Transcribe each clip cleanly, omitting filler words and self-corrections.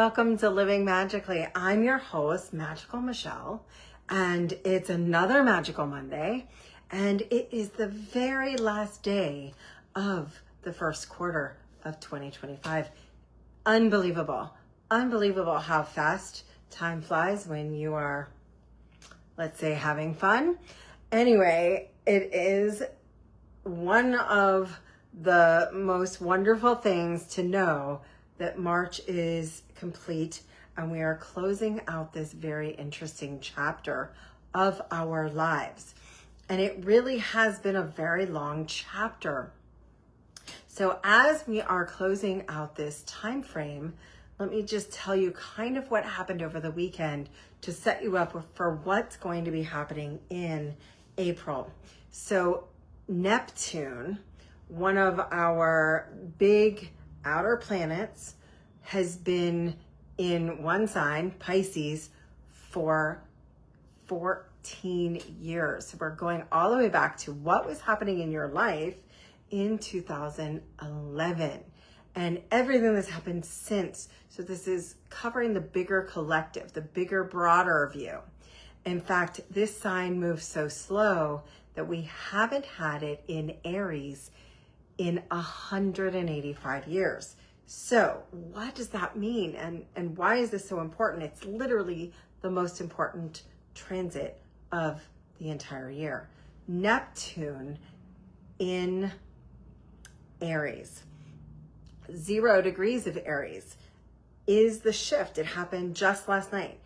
welcome to Living Magically. I'm your host, Magical Michelle, and it's another Magical Monday, and it is the very last day of the first quarter of 2025. Unbelievable. Unbelievable how fast time flies when you are, let's say, having fun. Anyway, it is one of the most wonderful things to know that March is complete and we are closing out this very interesting chapter of our lives. And it really has been a very long chapter. So as we are closing out this time frame, let me just tell you kind of what happened over the weekend to set you up for what's going to be happening in April. So Neptune, one of our big outer planets, has been in one sign, Pisces, for 14 years. So we're going all the way back to what was happening in your life in 2011 and everything that's happened since. So this is covering the bigger collective, the bigger, broader view. In fact, this sign moves so slow that we haven't had it in Aries in 185 years. So what does that mean? And why is this so important? It's literally the most important transit of the entire year. Neptune in Aries, 0 degrees of Aries, is the shift. It happened just last night.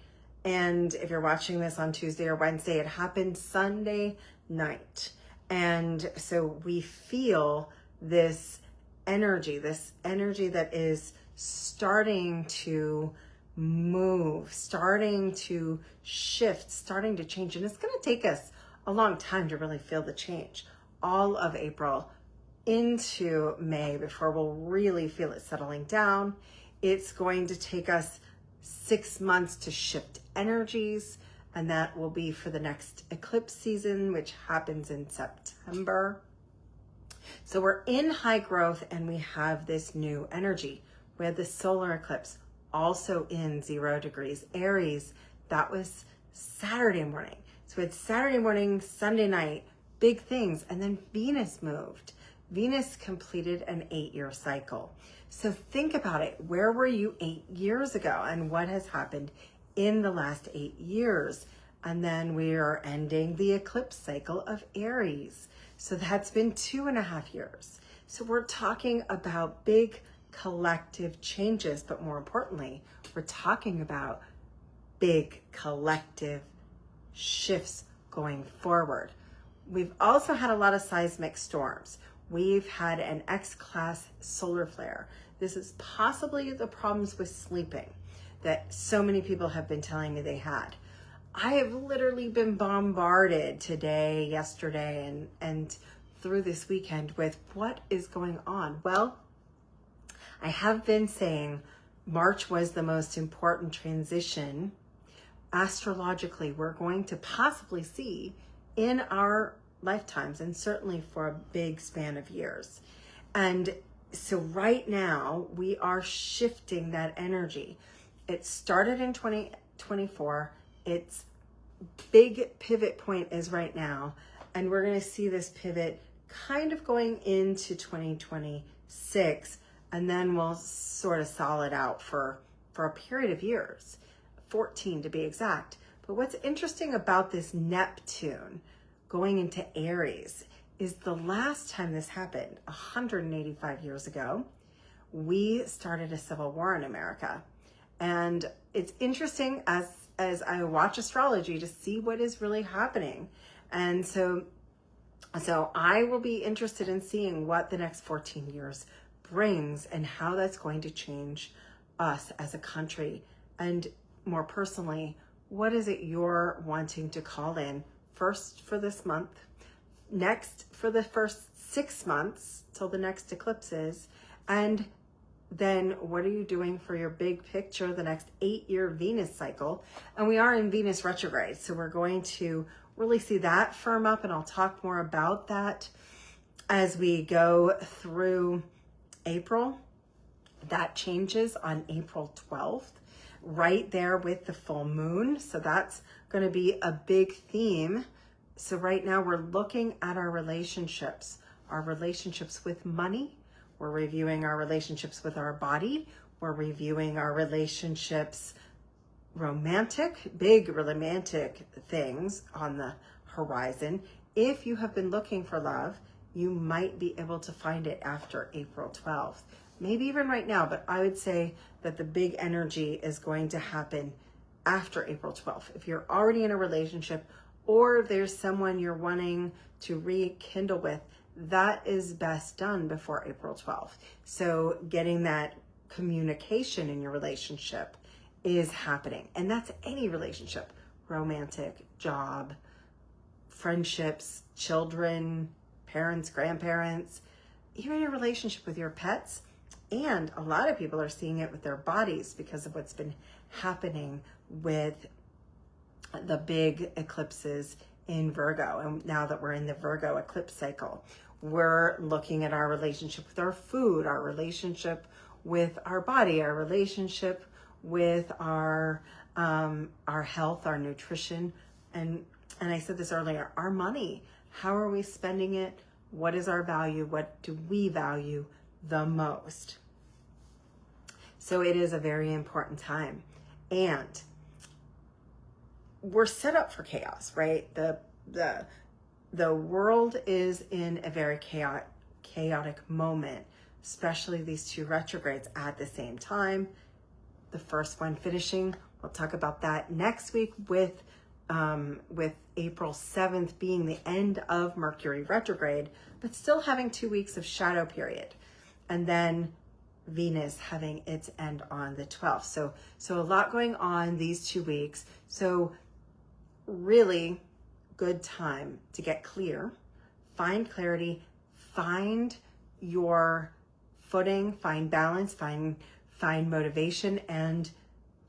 And if you're watching this on Tuesday or Wednesday, it happened Sunday night. And so we feel this energy that is starting to move, starting to shift, starting to change. And it's going to take us a long time to really feel the change. All of April into May before we'll really feel it settling down. It's going to take us 6 months to shift energies, and that will be for the next eclipse season, which happens in September. So we're in high growth and we have this new energy. We had the solar eclipse also in 0 degrees Aries. That was Saturday morning. So we had Saturday morning, Sunday night, big things. And then Venus moved. Venus completed an 8-year cycle. So think about it. Where were you 8 years ago and what has happened in the last 8 years? And then we are ending the eclipse cycle of Aries. So that's been 2.5 years. So we're talking about big collective changes, but more importantly, we're talking about big collective shifts going forward. We've also had a lot of seismic storms. We've had an X-class solar flare. This is possibly the problems with sleeping that so many people have been telling me they had. I have literally been bombarded today, yesterday, and through this weekend with what is going on. Well, I have been saying March was the most important transition astrologically we're going to possibly see in our lifetimes, and certainly for a big span of years. And so right now we are shifting that energy. It started in 2024. Its big pivot point is right now, and we're going to see this pivot kind of going into 2026, and then we'll sort of solid out for a period of years, 14 to be exact. But what's interesting about this Neptune going into Aries is the last time this happened, 185 years ago, we started a civil war in America. And it's interesting as I watch astrology to see what is really happening. And so I will be interested in seeing what the next 14 years brings and how that's going to change us as a country. And more personally, what is it you're wanting to call in first for this month, next for the first 6 months till the next eclipses, and then what are you doing for your big picture, the next 8-year Venus cycle? And we are in Venus retrograde, so we're going to really see that firm up, and I'll talk more about that as we go through April. That changes on April 12th. right there with the full moon. So that's going to be a big theme. So right now we're looking at our relationships with money. We're reviewing our relationships with our body. We're reviewing our relationships, big romantic things on the horizon. If you have been looking for love, you might be able to find it after April 12th. Maybe even right now, but I would say that the big energy is going to happen after April 12th. If you're already in a relationship or if there's someone you're wanting to rekindle with, that is best done before April 12th. So getting that communication in your relationship is happening. And that's any relationship, romantic, job, friendships, children, parents, grandparents, even a relationship with your pets. And a lot of people are seeing it with their bodies because of what's been happening with the big eclipses in Virgo. And now that we're in the Virgo eclipse cycle, we're looking at our relationship with our food, our relationship with our body, our relationship with our health, our nutrition, and I said this earlier, our money. How are we spending it? What is our value? What do we value the most? So it is a very important time, and we're set up for chaos, right? The world is in a very chaotic moment, especially these two retrogrades at the same time. The first one finishing, we'll talk about that next week with April 7th being the end of Mercury retrograde, but still having 2 weeks of shadow period. And then Venus having its end on the 12th. So a lot going on these 2 weeks. So really good time to get clear, find clarity, find your footing, find balance, find motivation, and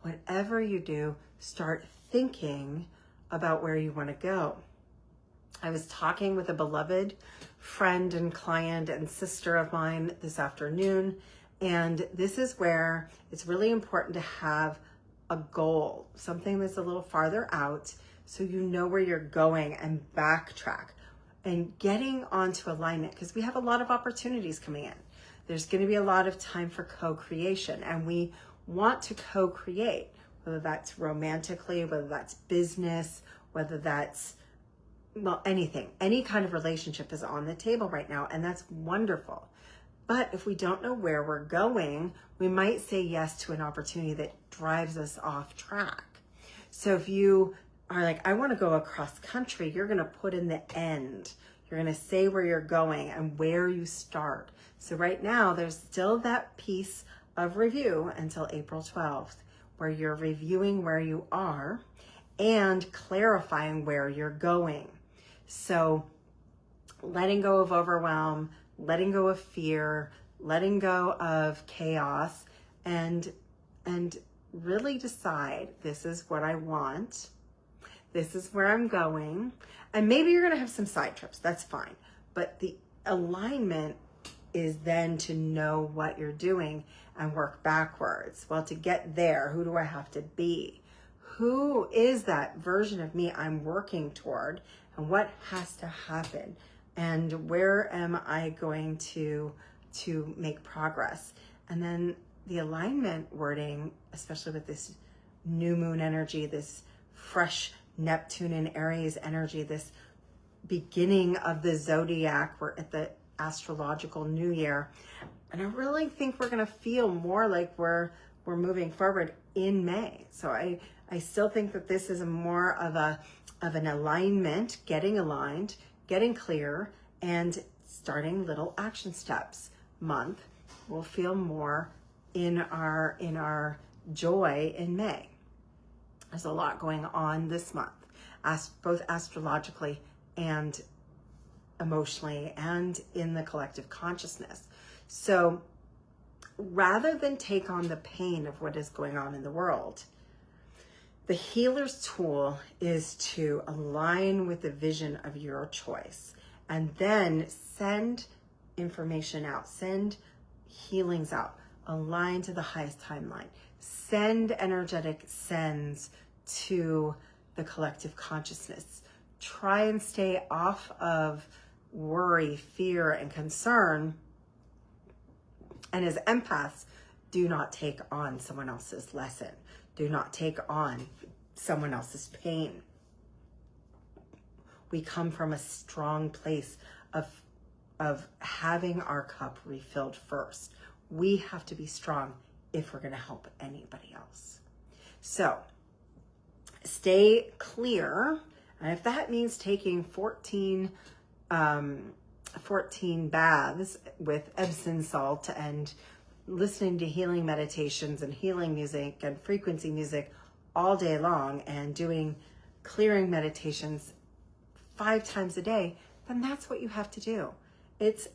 whatever you do, start thinking about where you want to go. I was talking with a beloved friend and client and sister of mine this afternoon, and this is where it's really important to have a goal, something that's a little farther out, so you know where you're going and backtrack and getting onto alignment, because we have a lot of opportunities coming in. There's going to be a lot of time for co-creation, and we want to co-create, whether that's romantically, whether that's business, whether that's, well, anything. Any kind of relationship is on the table right now, and that's wonderful. But if we don't know where we're going, we might say yes to an opportunity that drives us off track. So if you are like, I want to go across country, you're going to put in the end. You're going to say where you're going and where you start. So right now, there's still that piece of review until April 12th, where you're reviewing where you are and clarifying where you're going. So letting go of overwhelm, letting go of fear, letting go of chaos, and really decide, this is what I want. This is where I'm going. And maybe you're going to have some side trips. That's fine. But the alignment is then to know what you're doing and work backwards. Well, to get there, who do I have to be? Who is that version of me I'm working toward? And what has to happen? And where am I going to make progress? And then the alignment wording, especially with this new moon energy, this fresh Neptune and Aries energy, this beginning of the zodiac, we're at the astrological new year. And I really think we're going to feel more like we're moving forward in May. So I still think that this is more of an alignment, getting aligned, getting clear, and starting little action steps month. We'll feel more in our joy in May. There's a lot going on this month, both astrologically and emotionally and in the collective consciousness. So rather than take on the pain of what is going on in the world, the healer's tool is to align with the vision of your choice and then send information out, send healings out, align to the highest timeline, send energetic sends to the collective consciousness. Try and stay off of worry, fear, and concern. And as empaths, do not take on someone else's lesson. Do not take on someone else's pain. We come from a strong place of having our cup refilled first. We have to be strong if we're going to help anybody else. So stay clear. And if that means taking 14 baths with Epsom salt and listening to healing meditations and healing music and frequency music all day long and doing clearing meditations 5 times a day, then that's what you have to do. It's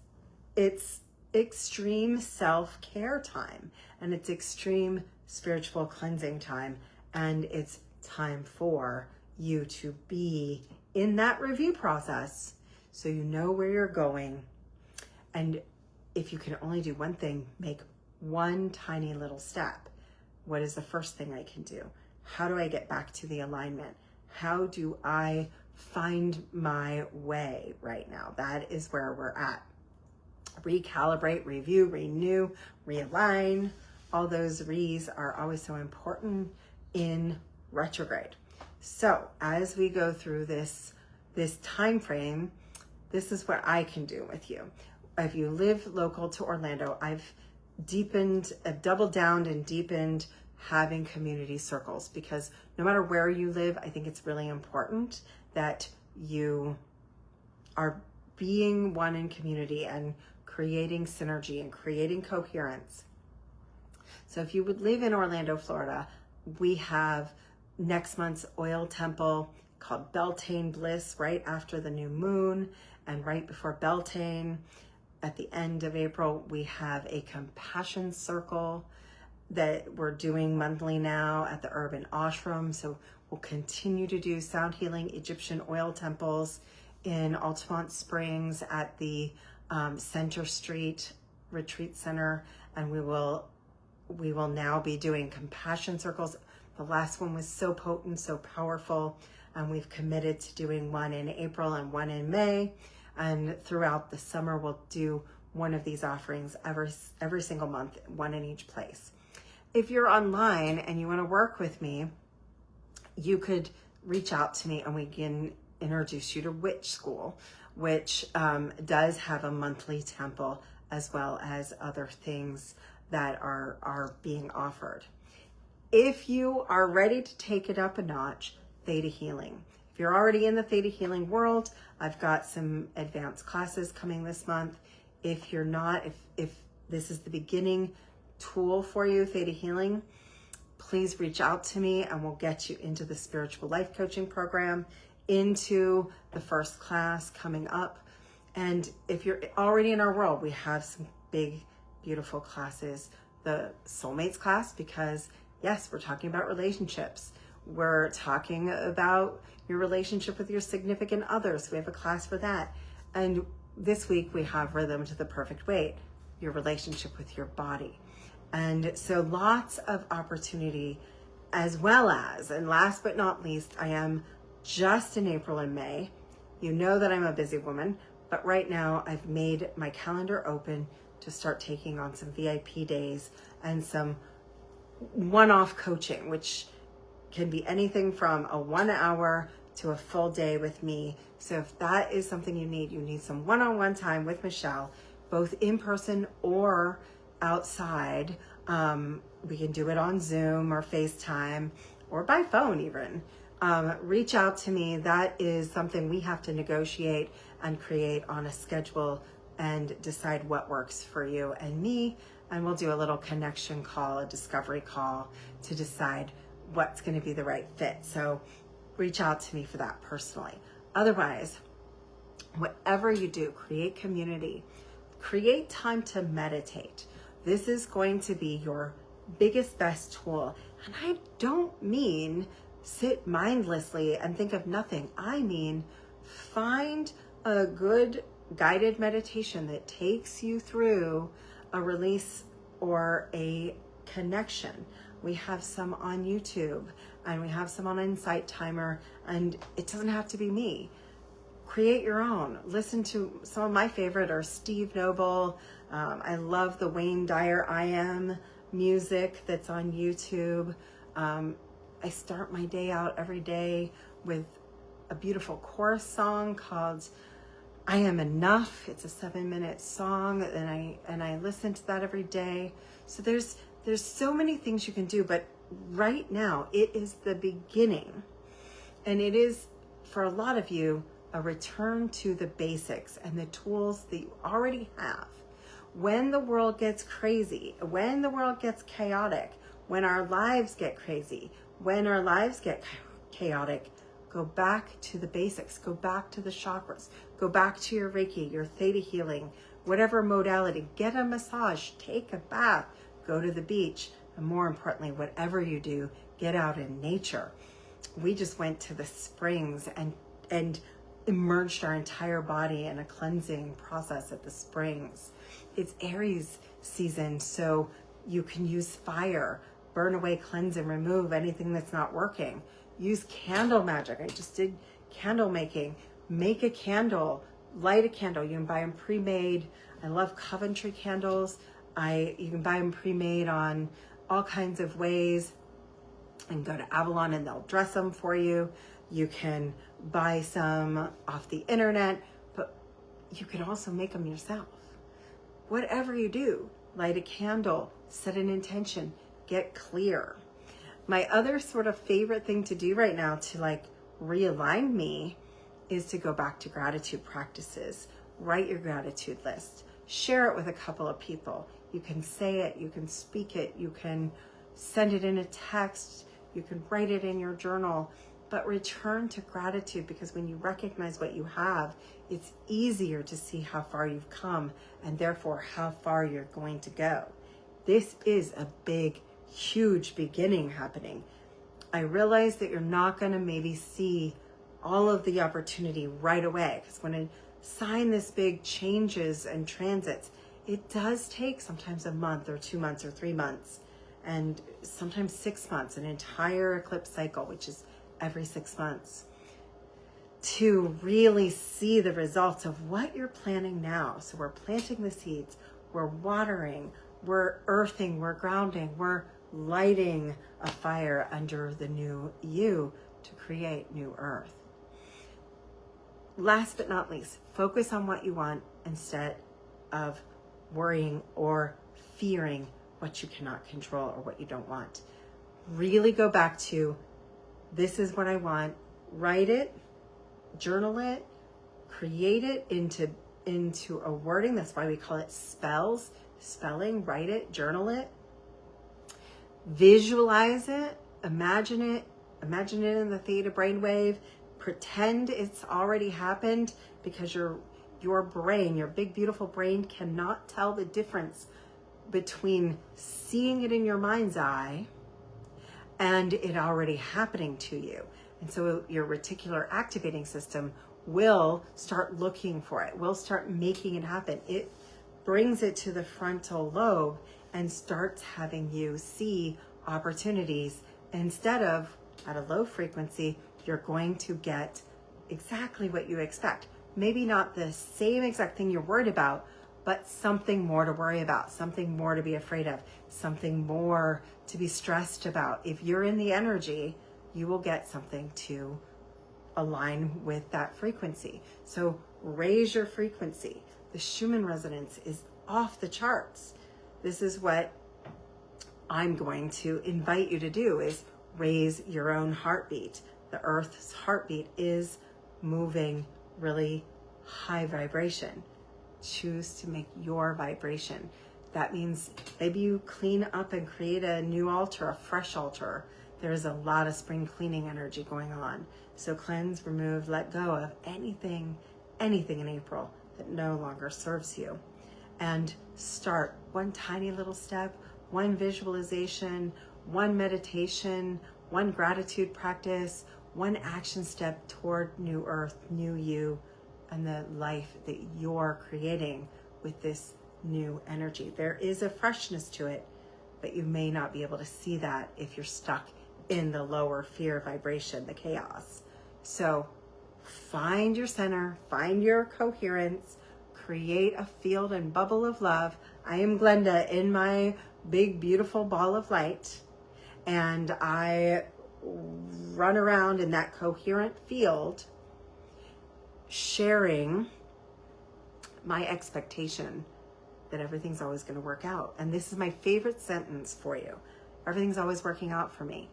extreme self-care time, and it's extreme spiritual cleansing time, and it's time for you to be in that review process so you know where you're going. And if you can only do one thing, make one tiny little step. What is the first thing I can do? How do I get back to the alignment? How do I find my way right now? That is where we're at. Recalibrate, review, renew, realign. All those re's are always so important in retrograde. So as we go through this time frame, this is what I can do with you. If you live local to Orlando, I've doubled down and deepened having community circles, because no matter where you live, I think it's really important that you are being one in community and creating synergy and creating coherence. So if you would live in Orlando, Florida, we have next month's oil temple called Beltane Bliss right after the new moon and right before Beltane. At the end of April, we have a compassion circle that we're doing monthly now at the Urban Ashram. So we'll continue to do sound healing Egyptian oil temples in Altamont Springs at the Center Street Retreat Center. And we will now be doing compassion circles. The last one was so potent, so powerful. And we've committed to doing one in April and one in May. And throughout the summer, we'll do one of these offerings every single month, one in each place. If you're online and you want to work with me, you could reach out to me and we can introduce you to Witch School, which does have a monthly temple as well as other things that are being offered. If you are ready to take it up a notch, Theta Healing. If you're already in the Theta Healing world, I've got some advanced classes coming this month. If you're not, if this is the beginning tool for you, Theta Healing, please reach out to me and we'll get you into the spiritual life coaching program, into the first class coming up. And if you're already in our world, we have some big, beautiful classes. The soulmates class, because yes, we're talking about relationships. We're talking about your relationship with your significant other. So we have a class for that. And this week we have Rhythm to the Perfect Weight, your relationship with your body. And so lots of opportunity, as well as, and last but not least, I am just in April and May. You know that I'm a busy woman, but right now I've made my calendar open to start taking on some VIP days and some one-off coaching, which can be anything from a 1 hour to a full day with me. So if that is something you need some one-on-one time with Michelle, both in person or outside. We can do it on Zoom or FaceTime or by phone even. Reach out to me. That is something we have to negotiate and create on a schedule and decide what works for you and me. And we'll do a little connection call, a discovery call to decide what's going to be the right fit. So reach out to me for that personally. Otherwise, whatever you do, create community, create time to meditate. This is going to be your biggest, best tool. And I don't mean sit mindlessly and think of nothing. I mean, find a good guided meditation that takes you through a release or a connection. We have some on YouTube, and we have some on Insight Timer, and it doesn't have to be me. Create your own. Listen to some of my favorite are Steve Noble. I love the Wayne Dyer I Am music that's on YouTube. I start my day out every day with a beautiful chorus song called I Am Enough. It's a 7-minute song, and I listen to that every day. So there's so many things you can do, but right now it is the beginning, and it is for a lot of you a return to the basics and the tools that you already have. When the world gets crazy, when the world gets chaotic, when our lives get crazy, when our lives get chaotic, go back to the basics, go back to the chakras, go back to your Reiki, your theta healing, whatever modality, get a massage, take a bath, go to the beach, and more importantly, whatever you do, get out in nature. We just went to the springs and immersed our entire body in a cleansing process at the springs. It's Aries season, so you can use fire, burn away, cleanse, and remove anything that's not working. Use candle magic. I just did candle making. Make a candle, light a candle. You can buy them pre-made. I love Coventry candles. You can buy them pre-made on all kinds of ways, and go to Avalon and they'll dress them for you. You can buy some off the internet, but you can also make them yourself. Whatever you do, light a candle, set an intention, get clear. My other sort of favorite thing to do right now to like realign me is to go back to gratitude practices. Write your gratitude list. Share it with a couple of people. You can say it, you can speak it, you can send it in a text, you can write it in your journal, but return to gratitude, because when you recognize what you have, it's easier to see how far you've come and therefore how far you're going to go. This is a big, huge beginning happening. I realize that you're not going to maybe see all of the opportunity right away, because when a sign this big changes and transits, it does take sometimes a month or 2 months or 3 months, and sometimes 6 months, an entire eclipse cycle, which is every 6 months, to really see the results of what you're planning now. So we're planting the seeds, we're watering, we're earthing, we're grounding, we're lighting a fire under the new you to create new earth. Last but not least, focus on what you want instead of worrying or fearing what you cannot control or what you don't want. Really go back to, this is what I want. Write it, journal it, create it into a wording. That's why we call it spelling. Write it, journal it, visualize it, imagine it in the theta brainwave. Pretend it's already happened, because your brain, your big beautiful brain, cannot tell the difference between seeing it in your mind's eye and it already happening to you. And so your reticular activating system will start looking for it, will start making it happen. It brings it to the frontal lobe and starts having you see opportunities. Instead of at a low frequency, you're going to get exactly what you expect. Maybe not the same exact thing you're worried about, but something more to worry about, something more to be afraid of, something more to be stressed about. If you're in the energy, you will get something to align with that frequency. So raise your frequency. The Schumann resonance is off the charts. This is what I'm going to invite you to do, is raise your own heartbeat. The Earth's heartbeat is moving really high vibration. Choose to make your vibration. That means maybe you clean up and create a new altar, a fresh altar. There's a lot of spring cleaning energy going on. So cleanse, remove, let go of anything in April that no longer serves you. And start one tiny little step, one visualization, one meditation, one gratitude practice, one action step toward new earth, new you, and the life that you're creating with this new energy. There is a freshness to it, but you may not be able to see that if you're stuck in the lower fear vibration, the chaos. So find your center, find your coherence, create a field and bubble of love. I am Glenda in my big, beautiful ball of light, and I run around in that coherent field, sharing my expectation that everything's always going to work out. And this is my favorite sentence for you. Everything's always working out for me.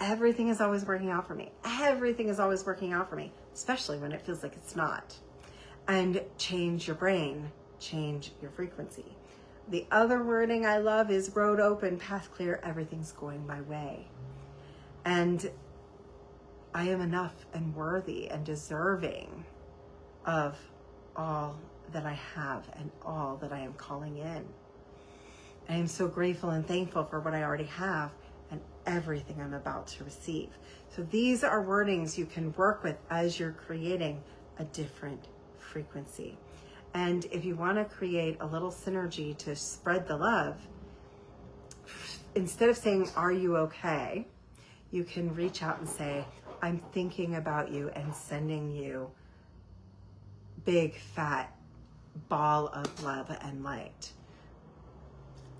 Everything is always working out for me. Everything is always working out for me, especially when it feels like it's not. And change your brain, change your frequency. The other wording I love is road open, path clear, everything's going my way. And I am enough and worthy and deserving of all that I have and all that I am calling in. I am so grateful and thankful for what I already have and everything I'm about to receive. So these are wordings you can work with as you're creating a different frequency. And if you want to create a little synergy to spread the love, instead of saying, "Are you okay?" you can reach out and say, "I'm thinking about you and sending you big, fat ball of love and light.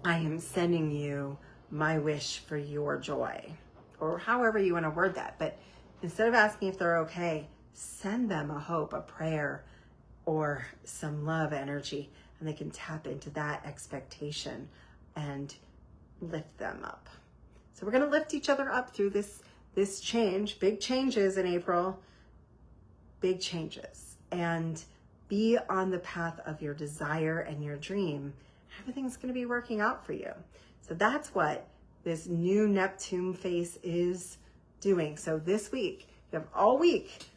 I am sending you my wish for your joy," or however you want to word that. But instead of asking if they're okay, send them a hope, a prayer, or some love energy, and they can tap into that expectation and lift them up. So we're going to lift each other up through this change, big changes in April, big changes, and be on the path of your desire and your dream. Everything's going to be working out for you. So that's what this new Neptune phase is doing. So this week, you have all week,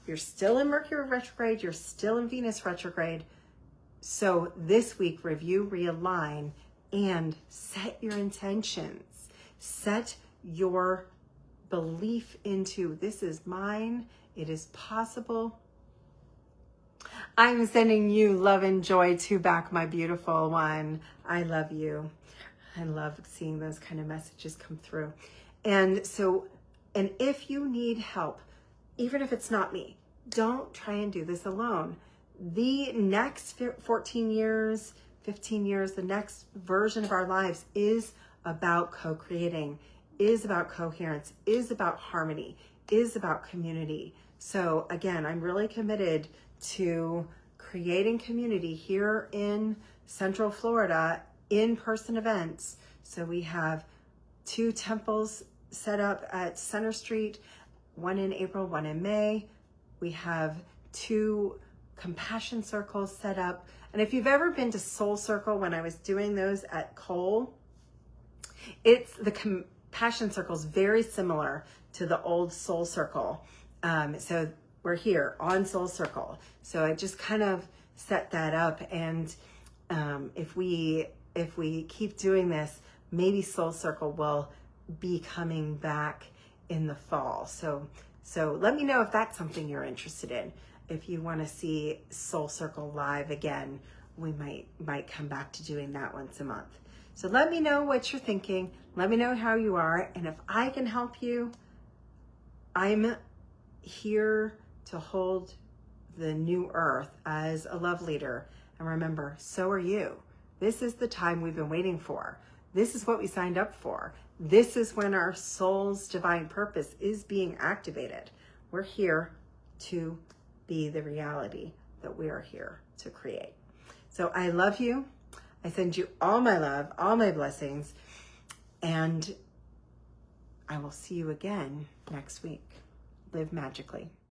you're still in Mercury retrograde, you're still in Venus retrograde. So this week, review, realign, and set your intentions. Set your belief into, this is mine, it is possible. I'm sending you love and joy to back, my beautiful one. I love you. I love seeing those kind of messages come through. And if you need help, even if it's not me, don't try and do this alone. The next 14 years, 15 years, the next version of our lives is about co-creating, is about coherence, is about harmony, is about community. So again, I'm really committed to creating community here in Central Florida, in-person events. So we have 2 temples set up at Center Street, one in April, one in May. We have 2 compassion circles set up. And if you've ever been to Soul Circle, when I was doing those at Cole, it's the compassion circles very similar to the old Soul Circle. So we're here on Soul Circle. So I just kind of set that up. And if we keep doing this, maybe Soul Circle will be coming back in the fall. So let me know if that's something you're interested in. If you want to see Soul Circle live again, we might come back to doing that once a month. So let me know what you're thinking. Let me know how you are. And if I can help you, I'm here to hold the new earth as a love leader. And remember, so are you. This is the time we've been waiting for. This is what we signed up for. This is when our soul's divine purpose is being activated. We're here to be the reality that we are here to create. So I love you. I send you all my love, all my blessings, and I will see you again next week. Live magically.